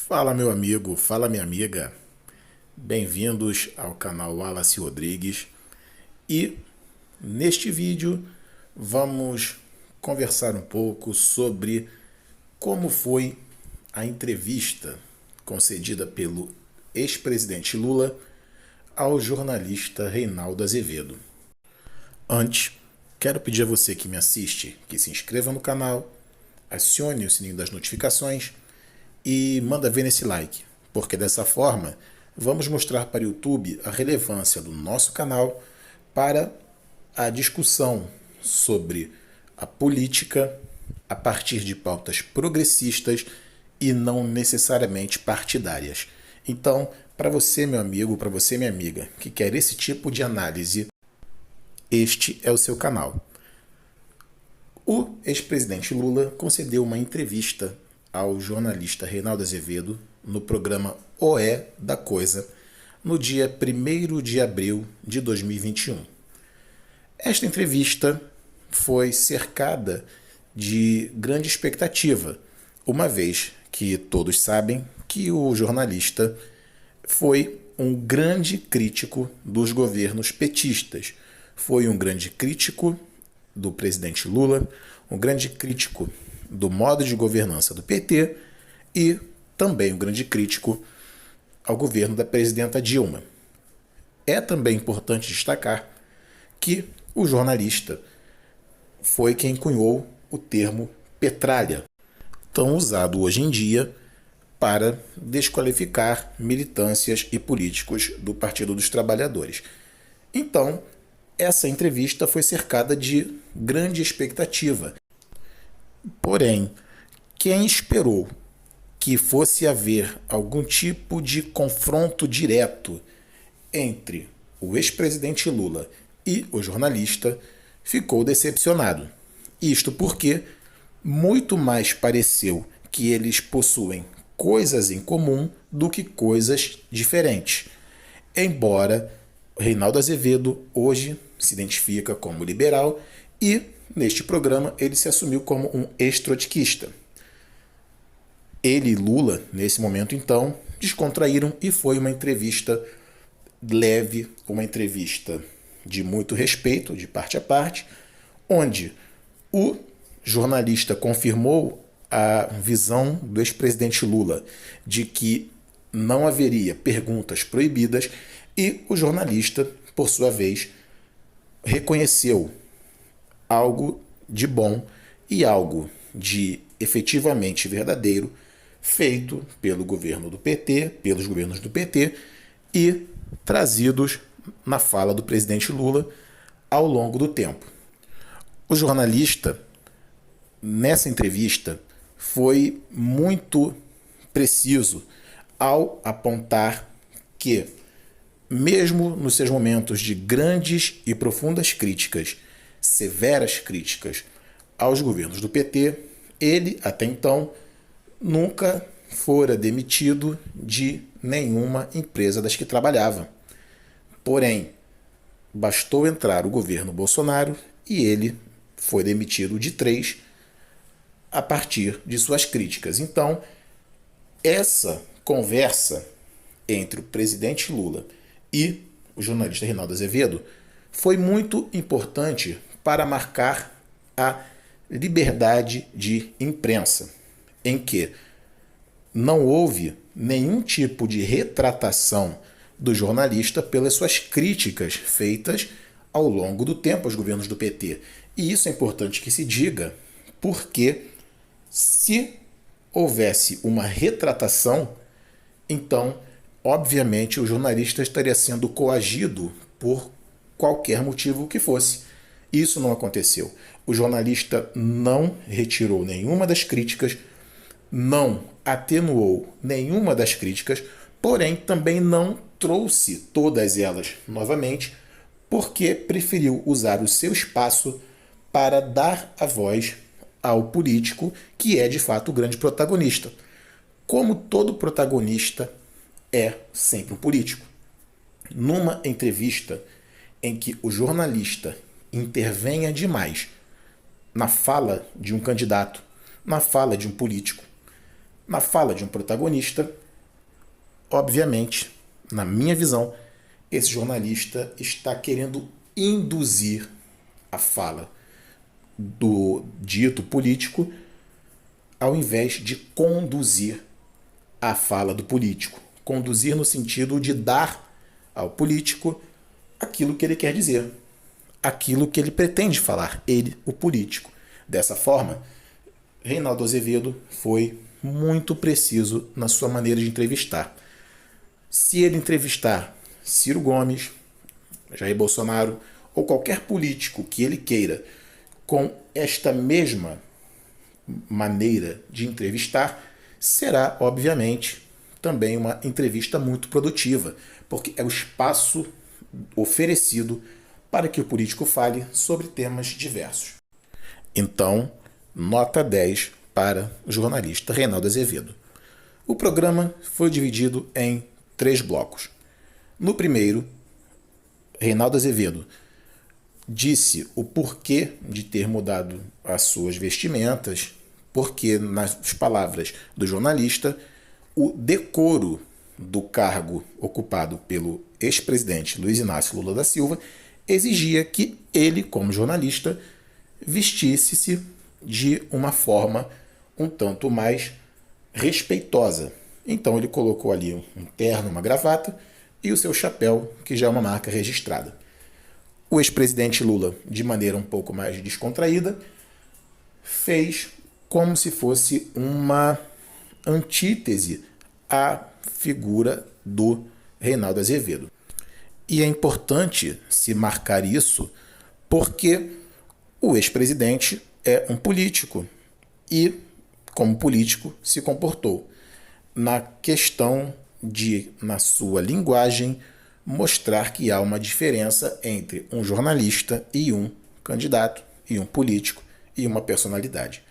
Fala meu amigo, fala minha amiga, bem-vindos ao canal Wallace Rodrigues e neste vídeo vamos conversar um pouco sobre como foi a entrevista concedida pelo ex-presidente Lula ao jornalista Reinaldo Azevedo. Antes, quero pedir a você que me assiste que se inscreva no canal, acione o sininho das notificações e manda ver nesse like, porque dessa forma vamos mostrar para o YouTube a relevância do nosso canal para a discussão sobre a política a partir de pautas progressistas e não necessariamente partidárias. Então, para você, meu amigo, para você, minha amiga, que quer esse tipo de análise, este é o seu canal. O ex-presidente Lula concedeu uma entrevista ao jornalista Reinaldo Azevedo no programa O É da Coisa, no dia 1º de abril de 2021. Esta entrevista foi cercada de grande expectativa, uma vez que todos sabem que o jornalista foi um grande crítico dos governos petistas, foi um grande crítico do presidente Lula, um grande crítico do modo de governança do PT e também um grande crítico ao governo da presidenta Dilma. É também importante destacar que o jornalista foi quem cunhou o termo petralha, tão usado hoje em dia para desqualificar militâncias e políticos do Partido dos Trabalhadores. Então, essa entrevista foi cercada de grande expectativa. Porém, quem esperou que fosse haver algum tipo de confronto direto entre o ex-presidente Lula e o jornalista ficou decepcionado. Isto porque muito mais pareceu que eles possuem coisas em comum do que coisas diferentes. Embora Reinaldo Azevedo hoje se identifica como liberal e, neste programa, ele se assumiu como um ex-trotskista. Ele e Lula, nesse momento, então, descontraíram e foi uma entrevista leve, uma entrevista de muito respeito, de parte a parte, onde o jornalista confirmou a visão do ex-presidente Lula de que não haveria perguntas proibidas e o jornalista, por sua vez, reconheceu algo de bom e algo de efetivamente verdadeiro feito pelo governo do PT, pelos governos do PT e trazidos na fala do presidente Lula ao longo do tempo. O jornalista, nessa entrevista, foi muito preciso ao apontar que, mesmo nos seus momentos de grandes e profundas críticas, severas críticas aos governos do PT, ele, até então, nunca fora demitido de nenhuma empresa das que trabalhava. Porém, bastou entrar o governo Bolsonaro e ele foi demitido de 3 a partir de suas críticas. Então, essa conversa entre o presidente Lula e o jornalista Reinaldo Azevedo foi muito importante para marcar a liberdade de imprensa, em que não houve nenhum tipo de retratação do jornalista pelas suas críticas feitas ao longo do tempo aos governos do PT. E isso é importante que se diga, porque se houvesse uma retratação, então, obviamente, o jornalista estaria sendo coagido por qualquer motivo que fosse. Isso não aconteceu. O jornalista não retirou nenhuma das críticas, não atenuou nenhuma das críticas, porém também não trouxe todas elas novamente, porque preferiu usar o seu espaço para dar a voz ao político, que é de fato o grande protagonista. Como todo protagonista é sempre um político. Numa entrevista em que o jornalista intervenha demais na fala de um candidato, na fala de um político, Na fala de um protagonista, obviamente, na minha visão, esse jornalista está querendo induzir a fala do dito político ao invés de conduzir a fala do político. Conduzir no sentido de dar ao político aquilo que ele quer dizer, aquilo que ele pretende falar, ele, o político. Dessa forma, Reinaldo Azevedo foi muito preciso na sua maneira de entrevistar. Se ele entrevistar Ciro Gomes, Jair Bolsonaro ou qualquer político que ele queira com esta mesma maneira de entrevistar, será, obviamente, também uma entrevista muito produtiva, porque é o espaço oferecido para que o político fale sobre temas diversos. Então, nota 10 para o jornalista Reinaldo Azevedo. O programa foi dividido em 3 blocos. No primeiro, Reinaldo Azevedo disse o porquê de ter mudado as suas vestimentas, porque, nas palavras do jornalista, o decoro do cargo ocupado pelo ex-presidente Luiz Inácio Lula da Silva exigia que ele, como jornalista, vestisse-se de uma forma um tanto mais respeitosa. Então ele colocou ali um terno, uma gravata e o seu chapéu, que já é uma marca registrada. O ex-presidente Lula, de maneira um pouco mais descontraída, fez como se fosse uma antítese à figura do Reinaldo Azevedo. E é importante se marcar isso porque o ex-presidente é um político e, como político, se comportou na questão de, na sua linguagem, mostrar que há uma diferença entre um jornalista e um candidato, e um político e uma personalidade.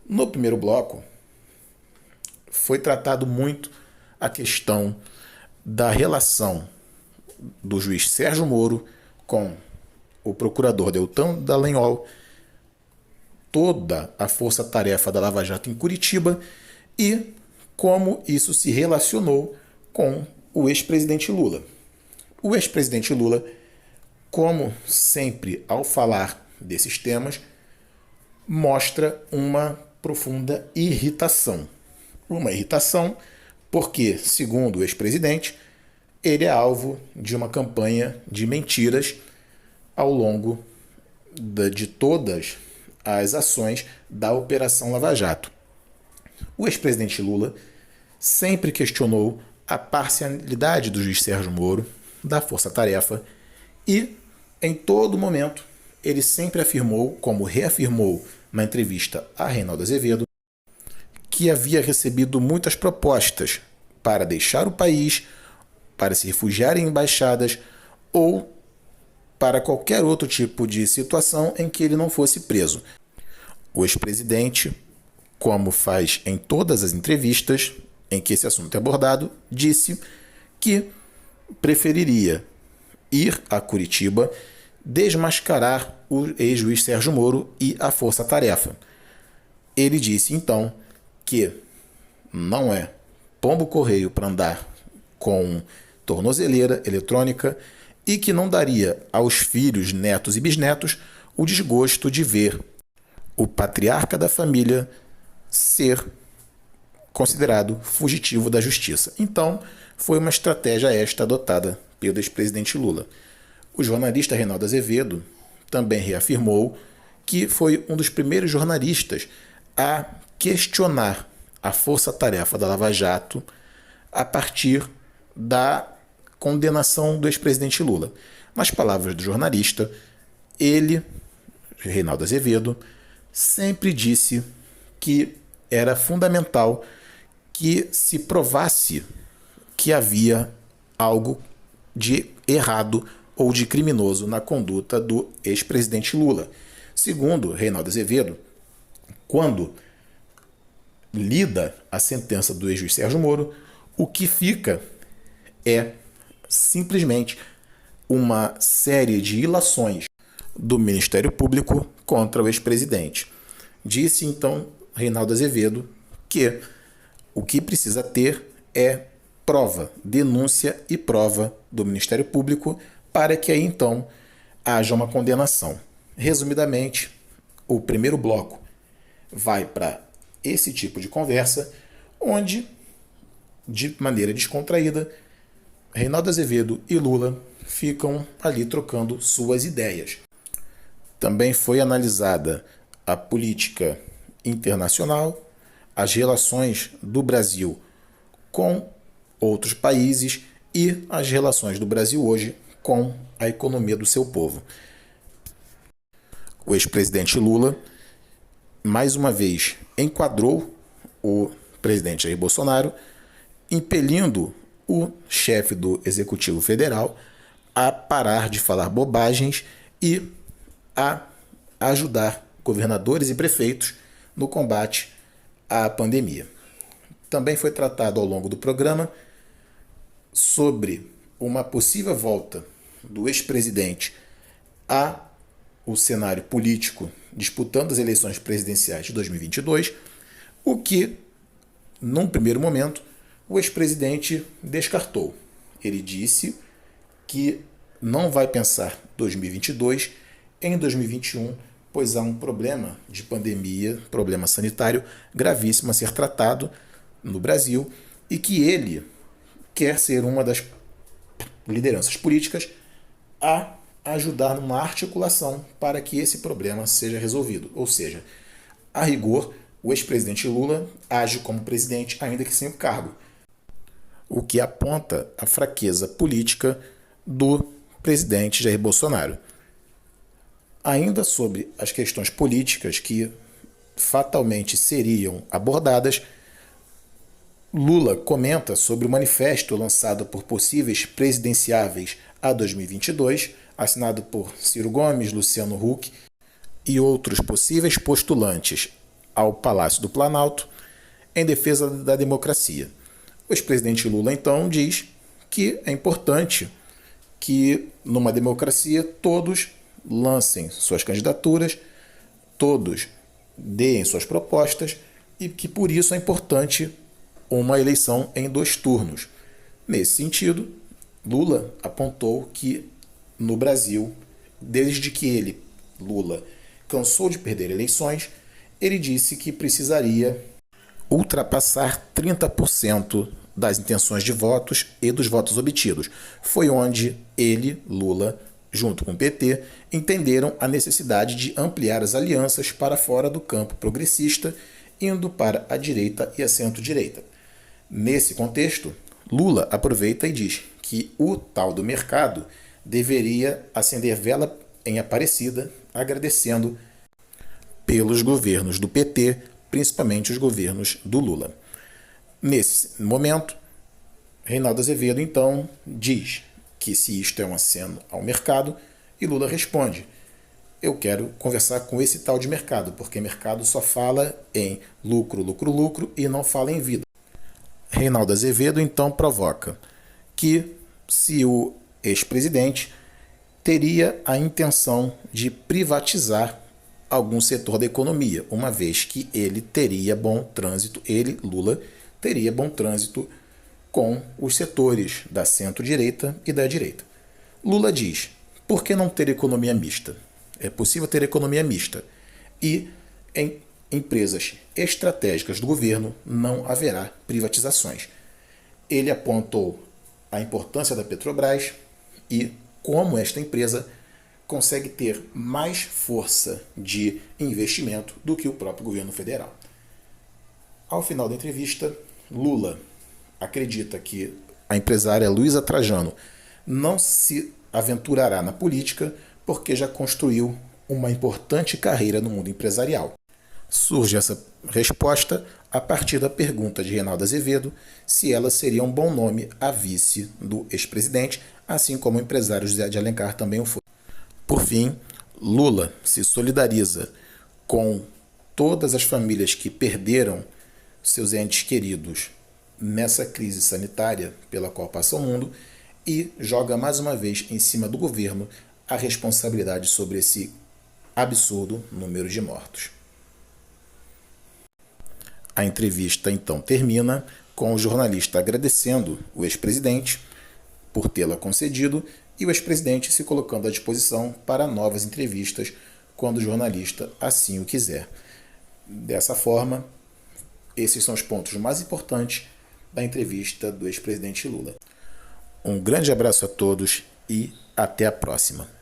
No primeiro bloco, foi tratado muito a questão da relação do juiz Sérgio Moro com o procurador Deltan Dallagnol, toda a força-tarefa da Lava Jato em Curitiba e como isso se relacionou com o ex-presidente Lula. O ex-presidente Lula, como sempre ao falar desses temas, mostra uma profunda irritação. Uma irritação porque, segundo o ex-presidente, ele é alvo de uma campanha de mentiras ao longo de todas as ações da Operação Lava Jato. O ex-presidente Lula sempre questionou a parcialidade do juiz Sérgio Moro, da Força Tarefa, e, em todo momento, ele sempre afirmou, como reafirmou na entrevista a Reinaldo Azevedo, que havia recebido muitas propostas para deixar o país, para se refugiar em embaixadas ou para qualquer outro tipo de situação em que ele não fosse preso. O ex-presidente, como faz em todas as entrevistas em que esse assunto é abordado, disse que preferiria ir a Curitiba desmascarar o ex-juiz Sérgio Moro e a Força Tarefa. Ele disse, então, que não é pombo-correio para andar com tornozeleira eletrônica e que não daria aos filhos, netos e bisnetos o desgosto de ver o patriarca da família ser considerado fugitivo da justiça. Então, foi uma estratégia esta adotada pelo ex-presidente Lula. O jornalista Reinaldo Azevedo também reafirmou que foi um dos primeiros jornalistas a questionar a força-tarefa da Lava Jato a partir da condenação do ex-presidente Lula. Nas palavras do jornalista, ele, Reinaldo Azevedo, sempre disse que era fundamental que se provasse que havia algo de errado ou de criminoso na conduta do ex-presidente Lula. Segundo Reinaldo Azevedo, quando lida a sentença do ex-juiz Sérgio Moro, o que fica é simplesmente uma série de ilações do Ministério Público contra o ex-presidente. Disse, então, Reinaldo Azevedo que O que precisa ter é prova, denúncia e prova do Ministério Público para que aí então haja uma condenação. Resumidamente, o primeiro bloco vai para esse tipo de conversa, onde, de maneira descontraída, Reinaldo Azevedo e Lula ficam ali trocando suas ideias. Também foi analisada a política internacional, as relações do Brasil com outros países e as relações do Brasil hoje com a economia do seu povo. O ex-presidente Lula, mais uma vez, enquadrou o presidente Jair Bolsonaro, impelindo o chefe do Executivo Federal a parar de falar bobagens e a ajudar governadores e prefeitos no combate à pandemia. Também foi tratado ao longo do programa sobre uma possível volta do ex-presidente ao cenário político disputando as eleições presidenciais de 2022, o que, num primeiro momento, o ex-presidente descartou. Ele disse que não vai pensar 2022 em 2021, pois há um problema de pandemia, problema sanitário gravíssimo a ser tratado no Brasil e que ele quer ser uma das lideranças políticas a ajudar numa articulação para que esse problema seja resolvido. Ou seja, a rigor, o ex-presidente Lula age como presidente ainda que sem o cargo, o que aponta a fraqueza política do presidente Jair Bolsonaro. Ainda sobre as questões políticas que fatalmente seriam abordadas, Lula comenta sobre o manifesto lançado por possíveis presidenciáveis a 2022, assinado por Ciro Gomes, Luciano Huck e outros possíveis postulantes ao Palácio do Planalto em defesa da democracia. O ex-presidente Lula, então, diz que é importante que, numa democracia, todos lancem suas candidaturas, todos deem suas propostas e que, por isso, é importante uma eleição em 2 turnos. Nesse sentido, Lula apontou que, no Brasil, desde que ele, Lula, cansou de perder eleições, ele disse que precisaria ultrapassar 30% das intenções de votos e dos votos obtidos. Foi onde ele, Lula, junto com o PT, entenderam a necessidade de ampliar as alianças para fora do campo progressista, indo para a direita e a centro-direita. Nesse contexto, Lula aproveita e diz que o tal do mercado deveria acender vela em Aparecida, agradecendo pelos governos do PT, principalmente os governos do Lula. Nesse momento, Reinaldo Azevedo, então, diz que se isto é um aceno ao mercado, e Lula responde: eu quero conversar com esse tal de mercado, porque mercado só fala em lucro, lucro, lucro e não fala em vida. Reinaldo Azevedo, então, provoca que se o ex-presidente teria a intenção de privatizar algum setor da economia, uma vez que ele teria bom trânsito, ele, Lula, teria bom trânsito com os setores da centro-direita e da direita. Lula diz: por que não ter economia mista? É possível ter economia mista e em empresas estratégicas do governo não haverá privatizações. Ele apontou a importância da Petrobras e como esta empresa consegue ter mais força de investimento do que o próprio governo federal. Ao final da entrevista, Lula acredita que a empresária Luísa Trajano não se aventurará na política porque já construiu uma importante carreira no mundo empresarial. Surge essa resposta a partir da pergunta de Reinaldo Azevedo se ela seria um bom nome a vice do ex-presidente, assim como o empresário José de Alencar também o foi. Por fim, Lula se solidariza com todas as famílias que perderam seus entes queridos nessa crise sanitária pela qual passa o mundo e joga mais uma vez em cima do governo a responsabilidade sobre esse absurdo número de mortos. A entrevista então termina com o jornalista agradecendo o ex-presidente por tê-la concedido e o ex-presidente se colocando à disposição para novas entrevistas quando o jornalista assim o quiser. Dessa forma, esses são os pontos mais importantes da entrevista do ex-presidente Lula. Um grande abraço a todos e até a próxima.